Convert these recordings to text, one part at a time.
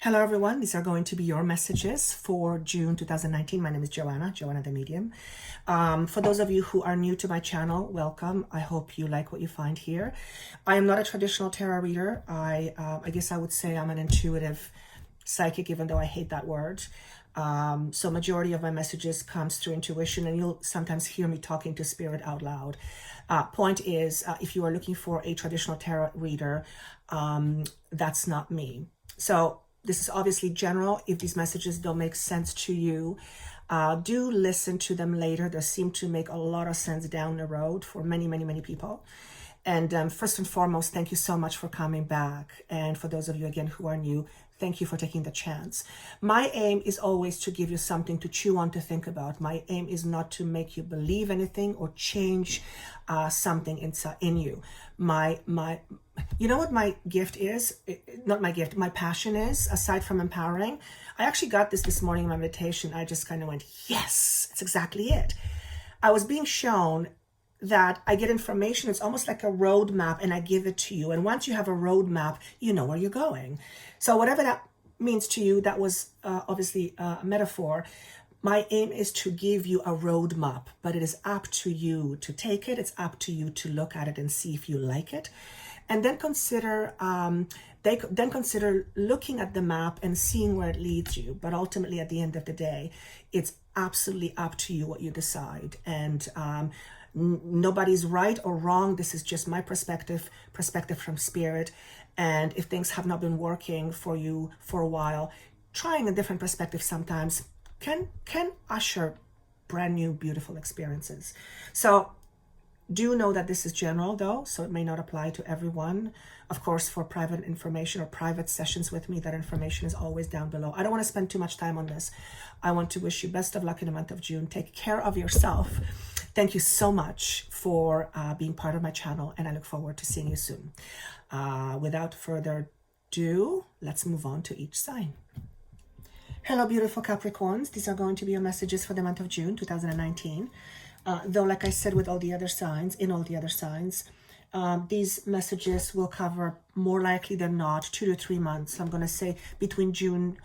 Hello everyone, these are going to be your messages for June 2019. My name is Joanna the Medium. For those of you who are new to my channel, welcome. I hope you like what you find here. I am not a traditional tarot reader. I guess I would say I'm an intuitive psychic, even though I hate that word. So majority of my messages comes through intuition, and you'll sometimes hear me talking to spirit out loud. Point is, if you are looking for a traditional tarot reader, that's not me. So this is obviously general. If these messages don't make sense to you, do listen to them later. They seem to make a lot of sense down the road for many, many, many people. And first and foremost, thank you so much for coming back. And for those of you, again, who are new, thank you for taking the chance. My aim is always to give you something to chew on, to think about. My aim is not to make you believe anything or change something inside in you. You know what my gift is? Not my gift, my passion is, aside from empowering. I actually got this morning in my meditation. I just kind of went, yes, that's exactly it. I was being shown that I get information. It's almost like a roadmap, and I give it to you. And once you have a roadmap, you know where you're going. So whatever that means to you, that was obviously a metaphor. My aim is to give you a roadmap, but it is up to you to take it. It's up to you to look at it and see if you like it. And then consider looking at the map and seeing where it leads you. But ultimately, at the end of the day, it's absolutely up to you what you decide. And nobody's right or wrong. This is just my perspective from spirit. And if things have not been working for you for a while, trying a different perspective sometimes can usher brand new, beautiful experiences. So do know that this is general though, so it may not apply to everyone. Of course, for private information or private sessions with me, that information is always down below. I don't want to spend too much time on this. I want to wish you best of luck in the month of June. Take care of yourself. Thank you so much for being part of my channel, and I look forward to seeing you soon. Without further ado, let's move on to each sign. Hello, beautiful Capricorns. These are going to be your messages for the month of June 2019. Though, like I said, with all the other signs, these messages will cover, more likely than not, 2 to 3 months. I'm going to say between June,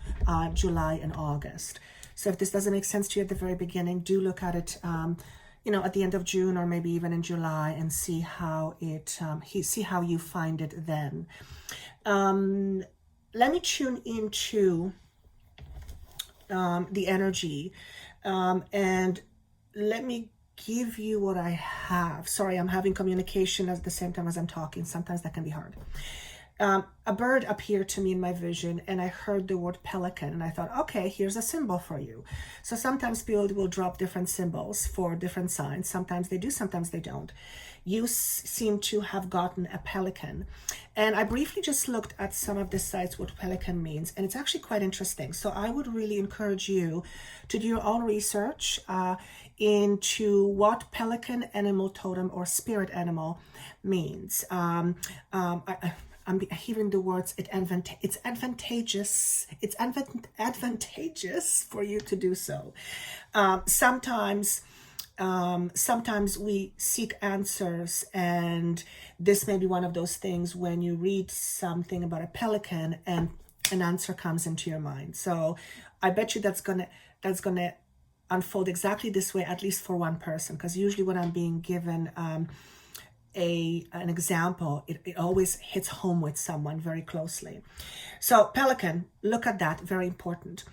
July, and August. So if this doesn't make sense to you at the very beginning, do look at it, at the end of June or maybe even in July, and see how see how you find it then. Let me tune into the energy, and let me give you what I have. Sorry, I'm having communication at the same time as I'm talking. Sometimes that can be hard. A bird appeared to me in my vision, and I heard the word pelican, and I thought, okay, here's a symbol for you. So sometimes people will drop different symbols for different signs. Sometimes they do, sometimes they don't. You seem to have gotten a pelican. And I briefly just looked at some of the sites what pelican means, and it's actually quite interesting. So I would really encourage you to do your own research into what pelican, animal totem, or spirit animal means. I'm hearing the words, it's advantageous for you to do so. Sometimes we seek answers, and this may be one of those things when you read something about a pelican and an answer comes into your mind. So I bet you that's gonna unfold exactly this way, at least for one person, because usually when I'm being given an example, it always hits home with someone very closely. So pelican, look at that, very important.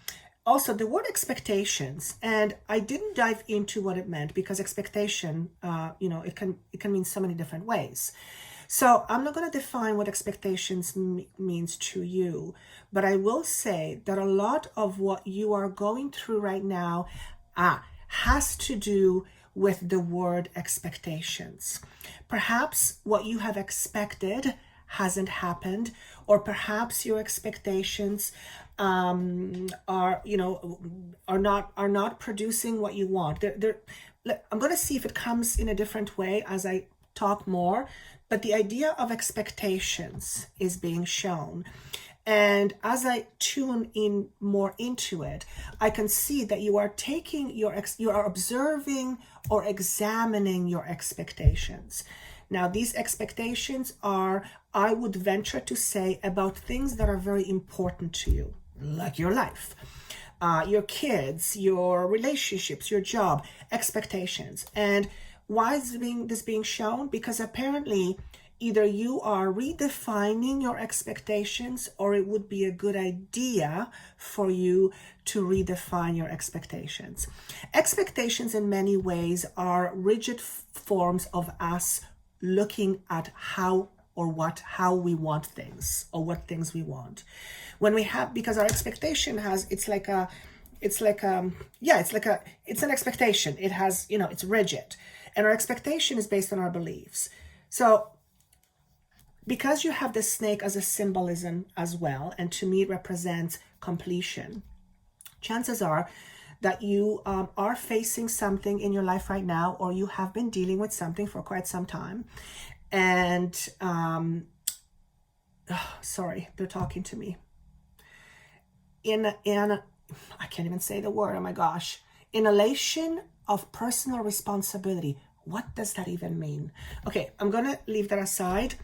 Also, the word expectations, and I didn't dive into what it meant, because expectation, it can mean so many different ways. So I'm not going to define what expectations means to you, but I will say that a lot of what you are going through right now has to do with the word expectations. Perhaps what you have expected hasn't happened, or perhaps your expectations are not producing what you want. I'm going to see if it comes in a different way as I talk more, but the idea of expectations is being shown. And as I tune in more into it, I can see that you are you are observing or examining your expectations. Now, these expectations are, I would venture to say, about things that are very important to you. like your life, your kids, your relationships, your job, expectations. And why is this being shown? Because apparently either you are redefining your expectations, or it would be a good idea for you to redefine your expectations. Expectations in many ways are rigid forms of us looking at how we want things, or what things we want. When we have, because our expectation has, it's an expectation. It has, it's rigid, and our expectation is based on our beliefs. So because you have the snake as a symbolism as well, and to me it represents completion, chances are that you are facing something in your life right now, or you have been dealing with something for quite some time. And sorry, they're talking to me. I can't even say the word, oh my gosh. Inhalation of personal responsibility. What does that even mean? Okay, I'm gonna leave that aside.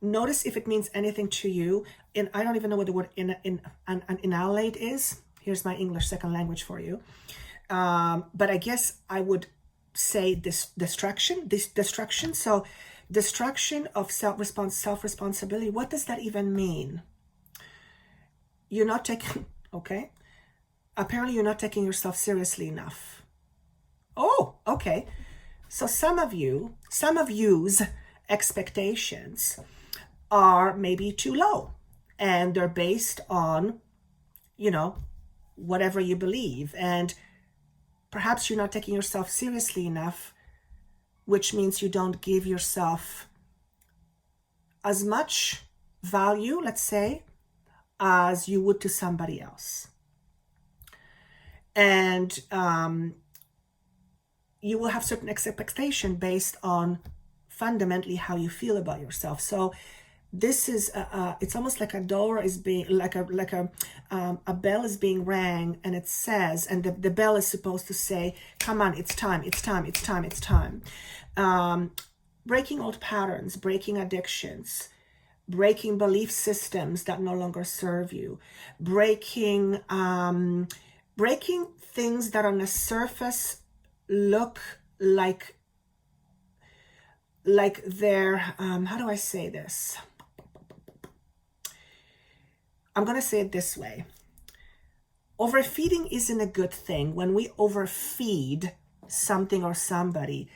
Notice if it means anything to you. And I don't even know what the word inhalate is. Here's my English second language for you. But I guess I would say this destruction. So destruction of self-responsibility. What does that even mean? You're not taking, okay. Apparently you're not taking yourself seriously enough. Oh, okay. So some of you's expectations are maybe too low, and they're based on, whatever you believe. And perhaps you're not taking yourself seriously enough, which means you don't give yourself as much value, let's say, as you would to somebody else. And you will have certain expectation based on fundamentally how you feel about yourself. So this is it's almost like a door is being a bell is being rang, and it says, and the bell is supposed to say, come on, it's time. Breaking old patterns, breaking addictions, breaking belief systems that no longer serve you, breaking things that on the surface look like they're how do I say this? I'm going to say it this way. Overfeeding isn't a good thing. When we overfeed something or somebody,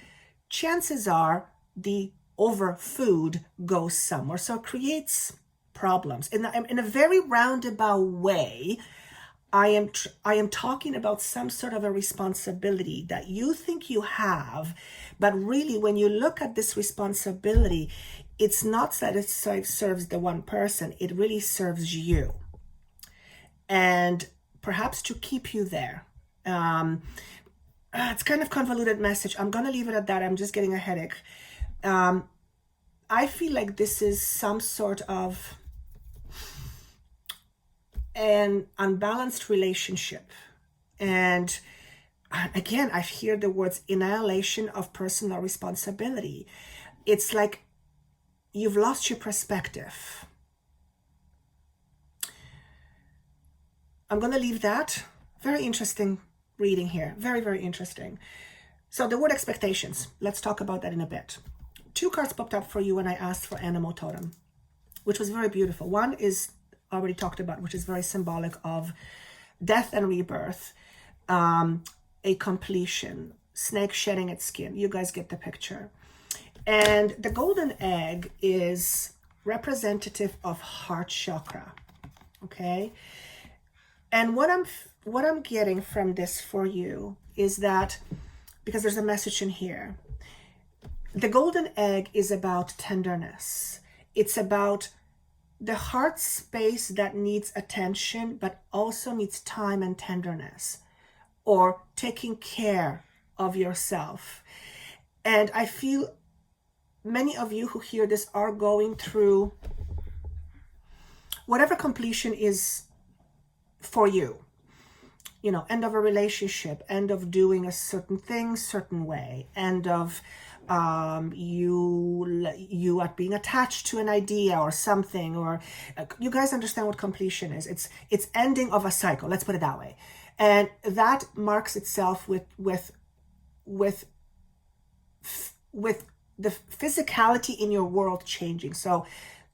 chances are the overfood goes somewhere. So it creates problems. In a very roundabout way, I am talking about some sort of a responsibility that you think you have, but really when you look at this responsibility, it's not that it serves the one person, it really serves you. And perhaps to keep you there. It's kind of convoluted message. I'm going to leave it at that. I'm just getting a headache. I feel like this is some sort of an unbalanced relationship. And again, I hear the words annihilation of personal responsibility. It's like you've lost your perspective. I'm going to leave that. Very interesting reading here. Very, very interesting. So the word expectations, let's talk about that in a bit. 2 cards popped up for you when I asked for animal totem, which was very beautiful. One is already talked about, which is very symbolic of death and rebirth, a completion, snake shedding its skin. You guys get the picture. And the golden egg is representative of heart chakra. Okay. And what I'm getting from this for you is that, because there's a message in here, the golden egg is about tenderness. It's about the heart space that needs attention, but also needs time and tenderness, or taking care of yourself. And I feel many of you who hear this are going through whatever completion is for you. End of a relationship, end of doing a certain thing, certain way, end of you are being attached to an idea or something, or you guys understand what completion is. It's ending of a cycle, let's put it that way. And that marks itself with the physicality in your world changing. So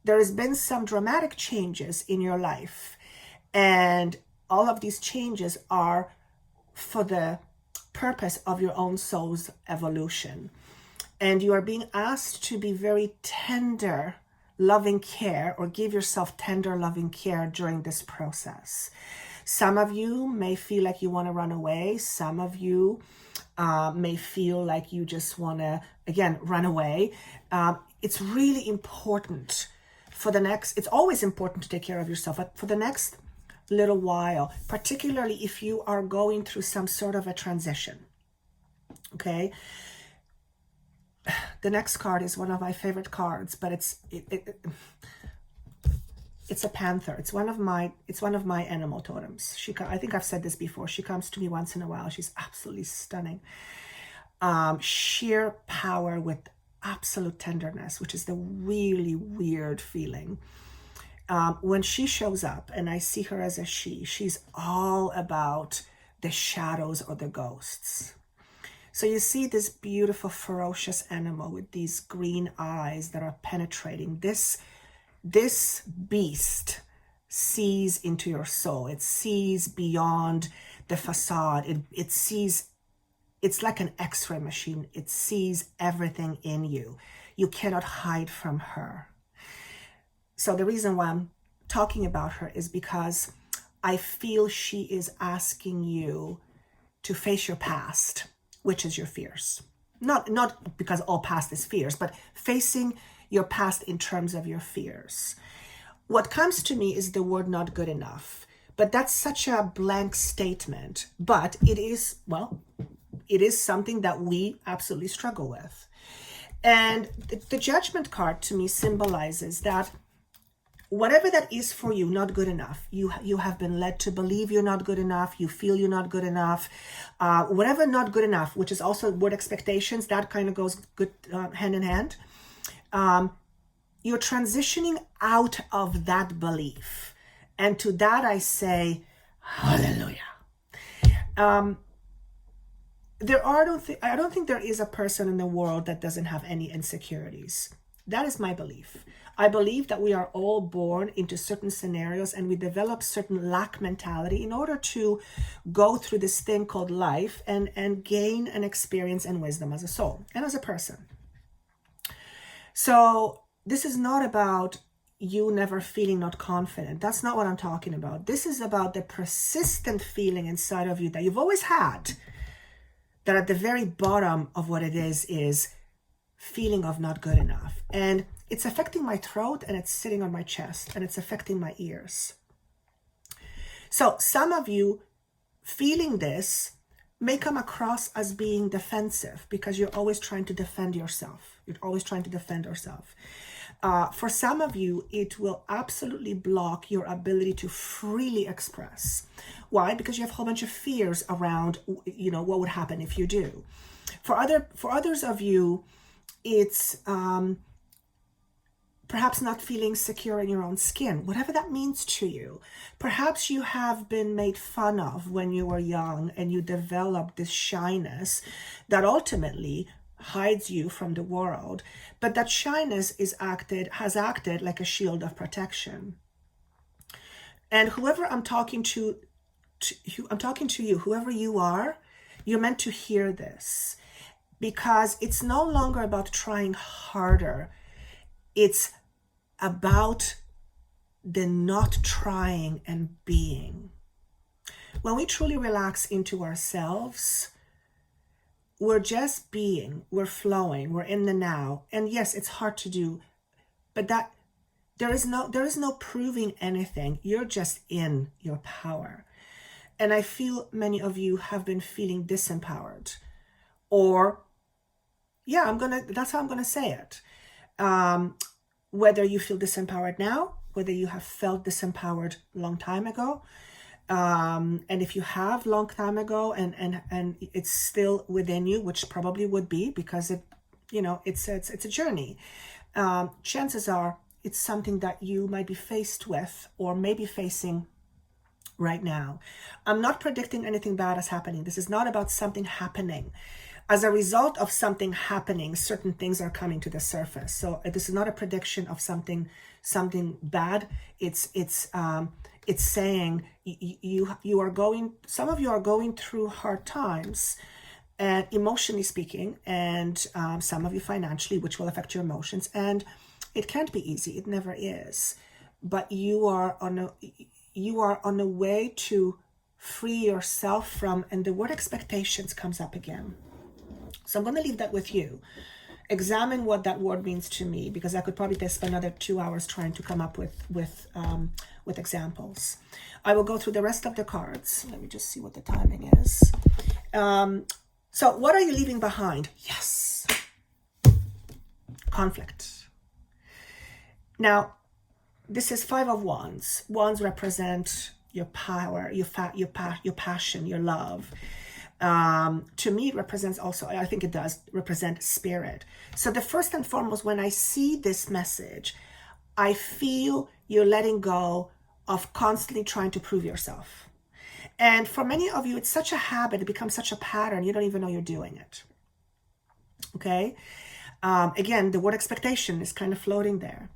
there has been some dramatic changes in your life, and all of these changes are for the purpose of your own soul's evolution. And you are being asked to be very tender, loving care, or give yourself tender, loving care during this process. Some of you may feel like you want to run away. Some of you may feel like you just want to, again, run away. It's really important it's always important to take care of yourself, but for the next little while, particularly if you are going through some sort of a transition, okay? The next card is one of my favorite cards, but it's a panther. It's one of my animal totems. I think I've said this before. She comes to me once in a while. She's absolutely stunning. Sheer power with absolute tenderness, which is the really weird feeling. When she shows up, and I see her as a she's all about the shadows or the ghosts. So you see this beautiful, ferocious animal with these green eyes that are penetrating. This beast sees into your soul. It sees beyond the facade. It sees, it's like an X-ray machine. It sees everything in you. You cannot hide from her. So the reason why I'm talking about her is because I feel she is asking you to face your past, which is your fears. Not because all past is fears, but facing your past in terms of your fears. What comes to me is the word not good enough, but that's such a blank statement, but it is something that we absolutely struggle with. And the judgment card to me symbolizes that whatever that is for you, not good enough. You have been led to believe you're not good enough. You feel you're not good enough. Whatever not good enough, which is also word expectations, that kind of goes good hand in hand. You're transitioning out of that belief. And to that I say, hallelujah. I don't think there is a person in the world that doesn't have any insecurities. That is my belief. I believe that we are all born into certain scenarios and we develop certain lack mentality in order to go through this thing called life and gain an experience and wisdom as a soul and as a person. So this is not about you never feeling not confident. That's not what I'm talking about. This is about the persistent feeling inside of you that you've always had, that at the very bottom of what it is feeling of not good enough. And it's affecting my throat and it's sitting on my chest and it's affecting my ears. So some of you feeling this may come across as being defensive because you're always trying to defend yourself. You're always trying to defend yourself. For some of you, it will absolutely block your ability to freely express. Why? Because you have a whole bunch of fears around, what would happen if you do. For others of you, it's perhaps not feeling secure in your own skin, whatever that means to you. Perhaps you have been made fun of when you were young and you developed this shyness that ultimately hides you from the world, but that shyness has acted like a shield of protection. And whoever I'm talking to you, whoever you are, you're meant to hear this, because it's no longer about trying harder. It's about the not trying and being. When we truly relax into ourselves, we're just being, we're flowing, we're in the now. And yes, it's hard to do, but that there is no proving anything. You're just in your power. And I feel many of you have been feeling disempowered, or that's how I'm gonna say it. Whether you feel disempowered now, whether you have felt disempowered a long time ago, and if you have long time ago and it's still within you, which probably would be because it's a journey. Chances are it's something that you might be faced with or maybe facing right now. I'm not predicting anything bad is happening. This is not about something happening. As a result of something happening, certain things are coming to the surface. So this is not a prediction of something bad. It's saying you are going. Some of you are going through hard times, and emotionally speaking, and some of you financially, which will affect your emotions. And it can't be easy. It never is. But you are on a way to free yourself from, and the word expectations comes up again. So I'm going to leave that with you. Examine what that word means to me, because I could probably spend another 2 hours trying to come up with examples. I will go through the rest of the cards. Let me just see what the timing is. So what are you leaving behind? Yes. Conflict. Now, this is 5 of Wands. Wands represent your power, your passion, your love. To me, it represents also, I think it does represent spirit. So the first and foremost, when I see this message, I feel you're letting go of constantly trying to prove yourself. And for many of you, it's such a habit, it becomes such a pattern, you don't even know you're doing it. Okay? Again, the word expectation is kind of floating there.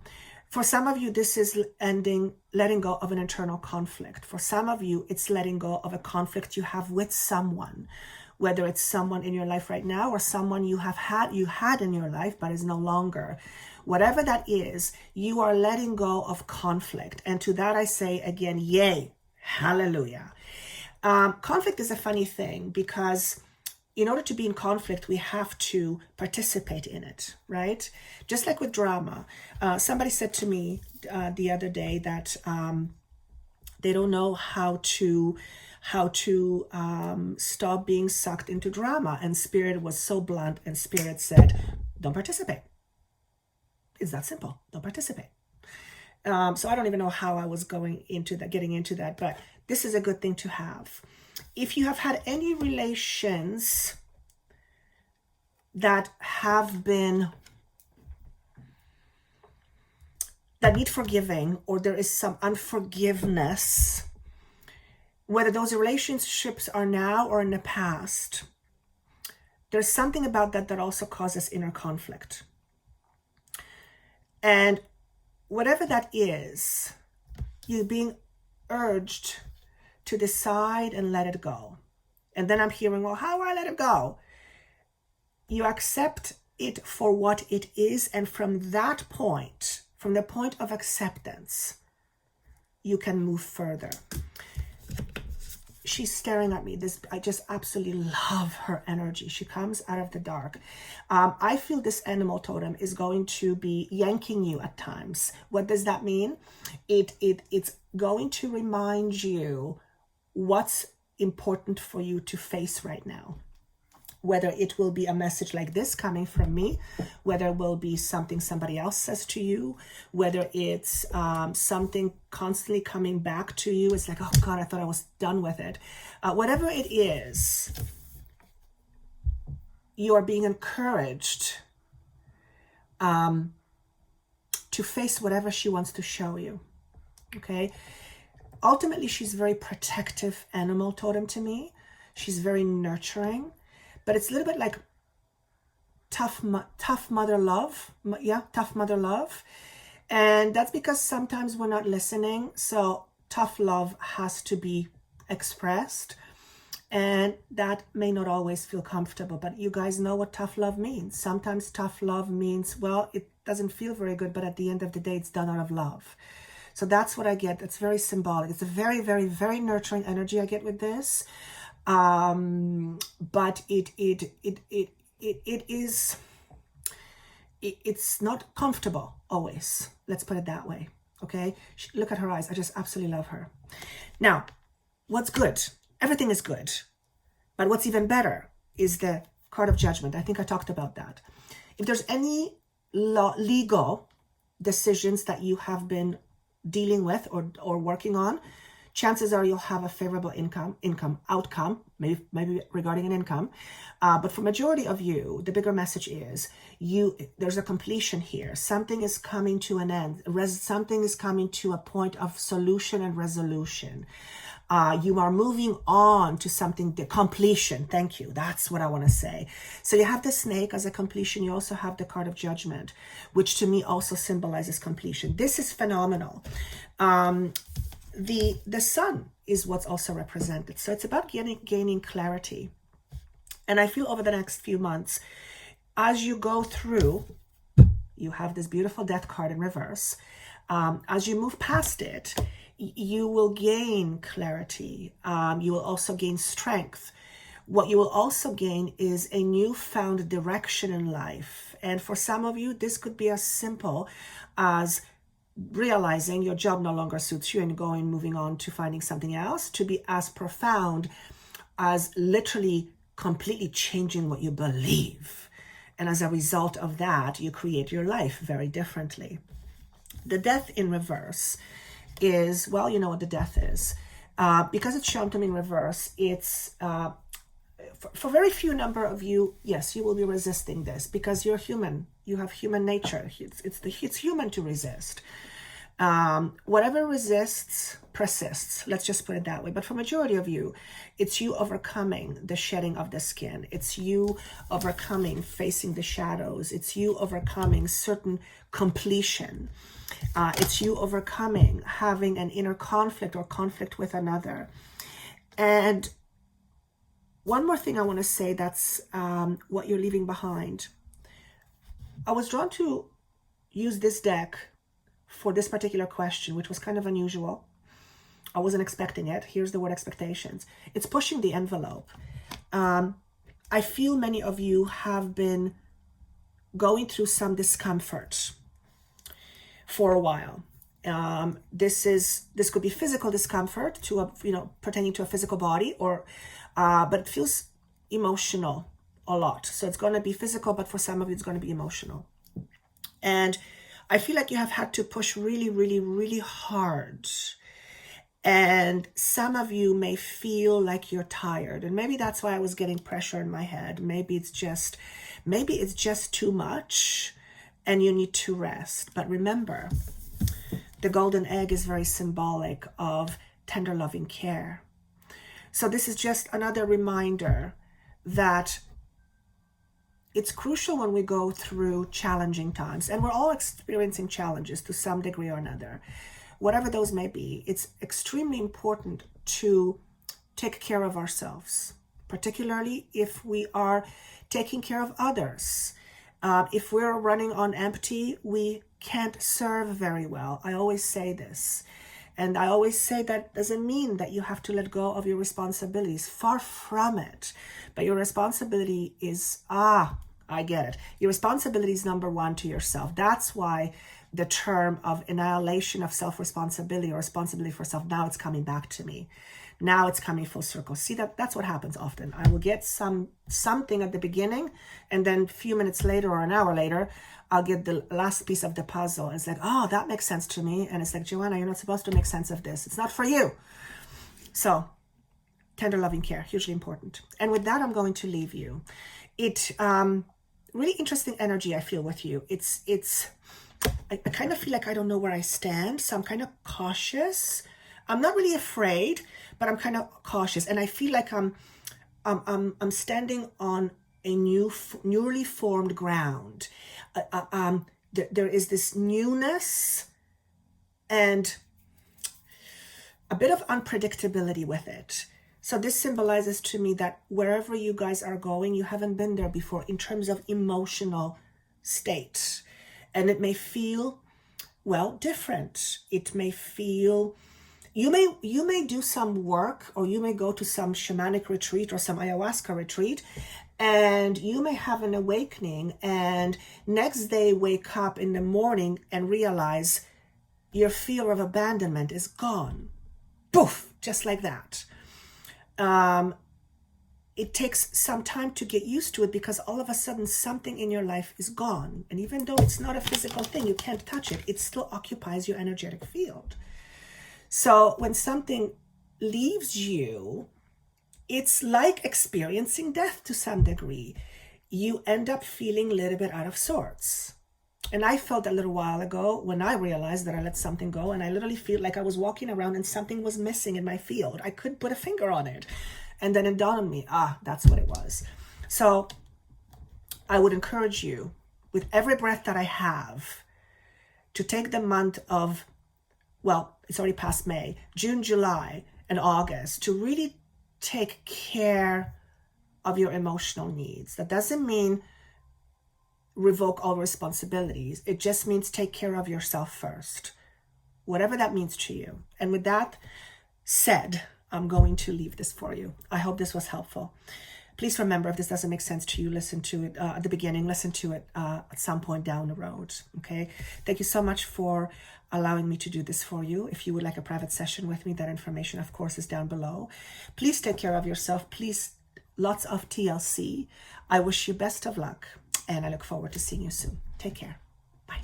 For some of you, this is letting go of an internal conflict. For some of you, it's letting go of a conflict you have with someone, whether it's someone in your life right now or someone you had in your life but is no longer. Whatever that is, you are letting go of conflict. And to that I say again, yay, hallelujah. Conflict is a funny thing because in order to be in conflict, we have to participate in it, right? Just like with drama. Somebody said to me the other day that they don't know how to stop being sucked into drama. And Spirit was so blunt, and Spirit said, don't participate. It's that simple. Don't participate. So I don't even know how I was getting into that, but this is a good thing to have. If you have had any relations that need forgiving, or there is some unforgiveness, whether those relationships are now or in the past, there's something about that also causes inner conflict. And whatever that is, you're being urged to decide and let it go. And then I'm hearing, well, how do I let it go? You accept it for what it is, and from that point, from the point of acceptance, you can move further. She's staring at me. I just absolutely love her energy. She comes out of the dark. I feel this animal totem is going to be yanking you at times. What does that mean? It's going to remind you what's important for you to face right now. Whether it will be a message like this coming from me, whether it will be something somebody else says to you, whether it's something constantly coming back to you. It's like, oh God, I thought I was done with it. Whatever it is, you are being encouraged to face whatever she wants to show you. Okay? Ultimately, she's a very protective animal totem to me. She's very nurturing, but it's a little bit like tough mother love. Yeah, tough mother love. And that's because sometimes we're not listening. So tough love has to be expressed. And that may not always feel comfortable, but you guys know what tough love means. Sometimes tough love means, well, it doesn't feel very good, but at the end of the day, it's done out of love. So that's what I get. It's very symbolic. It's a very, very, very nurturing energy I get with this. But it's not comfortable always. Let's put it that way. Okay. Look at her eyes. I just absolutely love her. Now, what's good? Everything is good. But what's even better is the card of judgment. I think I talked about that. If there's any legal decisions that you have been dealing with or working on, chances are you'll have a favorable outcome, maybe regarding an income. But for majority of you, the bigger message is there's a completion here. Something is coming to an end. Something is coming to a point of solution and resolution. You are moving on to something, the completion. Thank you. That's what I want to say. So you have the snake as a completion. You also have the card of judgment, which to me also symbolizes completion. This is phenomenal. The sun is what's also represented. So it's about gaining clarity. And I feel over the next few months, as you go through, you have this beautiful death card in reverse. As you move past it, you will gain clarity. You will also gain strength. What you will also gain is a newfound direction in life. And for some of you, this could be as simple as realizing your job no longer suits you and moving on to finding something else, to be as profound as literally completely changing what you believe. And as a result of that, you create your life very differently. The death in reverse is, well, you know what the death is. Because it's shown to me in reverse, it's, for very few number of you, yes, you will be resisting this because you're human. You have human nature. It's human to resist. Whatever resists, persists. Let's just put it that way. But for majority of you, it's you overcoming the shedding of the skin. It's you overcoming facing the shadows. It's you overcoming certain completion. It's you overcoming having an inner conflict or conflict with another. And one more thing I want to say, that's what you're leaving behind. I was drawn to use this deck for this particular question, which was kind of unusual. I wasn't expecting it. Here's the word expectations. It's pushing the envelope. I feel many of you have been going through some discomfort for a while. This could be physical discomfort pertaining to a physical body, or but it feels emotional a lot. So it's going to be physical, but for some of you, it's going to be emotional. And I feel like you have had to push really, really, really hard. And some of you may feel like you're tired. And maybe that's why I was getting pressure in my head. Maybe it's just too much and you need to rest. But remember, the golden egg is very symbolic of tender loving care. So this is just another reminder that it's crucial when we go through challenging times, and we're all experiencing challenges to some degree or another. Whatever those may be, it's extremely important to take care of ourselves, particularly if we are taking care of others. If we're running on empty, we can't serve very well. I always say this. And I always say that doesn't mean that you have to let go of your responsibilities. Far from it. But your responsibility is, I get it. Your responsibility is number one to yourself. That's why the term of annihilation of self-responsibility or responsibility for self, now it's coming back to me. Now it's coming full circle. See, that's what happens often. I will get something at the beginning, and then a few minutes later or an hour later, I'll get the last piece of the puzzle. It's like, oh, that makes sense to me. And it's like, Joanna, you're not supposed to make sense of this. It's not for you. So tender loving care, hugely important. And with that, I'm going to leave you. It really interesting energy I feel with you. I kind of feel like I don't know where I stand. So I'm kind of cautious. I'm not really afraid, but I'm kind of cautious. And I feel like I'm standing on a newly formed ground. There is this newness and a bit of unpredictability with it. So this symbolizes to me that wherever you guys are going, you haven't been there before in terms of emotional state. And it may feel, well, different. It may feel, you may do some work, or you may go to some shamanic retreat or some ayahuasca retreat, and you may have an awakening, and next day wake up in the morning and realize your fear of abandonment is gone. Poof, just like that. It takes some time to get used to it, because all of a sudden something in your life is gone. And even though it's not a physical thing, you can't touch it, it still occupies your energetic field. So when something leaves you, it's like experiencing death to some degree. You end up feeling a little bit out of sorts. And I felt a little while ago when I realized that I let something go, and I literally feel like I was walking around and something was missing in my field. I couldn't put a finger on it. And then it dawned on me, that's what it was. So I would encourage you, with every breath that I have, to take the month of, well, it's already past May, June, July, and August, to really take care of your emotional needs. That doesn't mean revoke all responsibilities. It just means take care of yourself first, whatever that means to you. And with that said, I'm going to leave this for you. I hope this was helpful. Please remember, if this doesn't make sense to you, listen to it at the beginning, listen to it at some point down the road. Okay. Thank you so much for allowing me to do this for you. If you would like a private session with me, that information, of course, is down below. Please take care of yourself. Please, lots of TLC. I wish you best of luck, and I look forward to seeing you soon. Take care. Bye.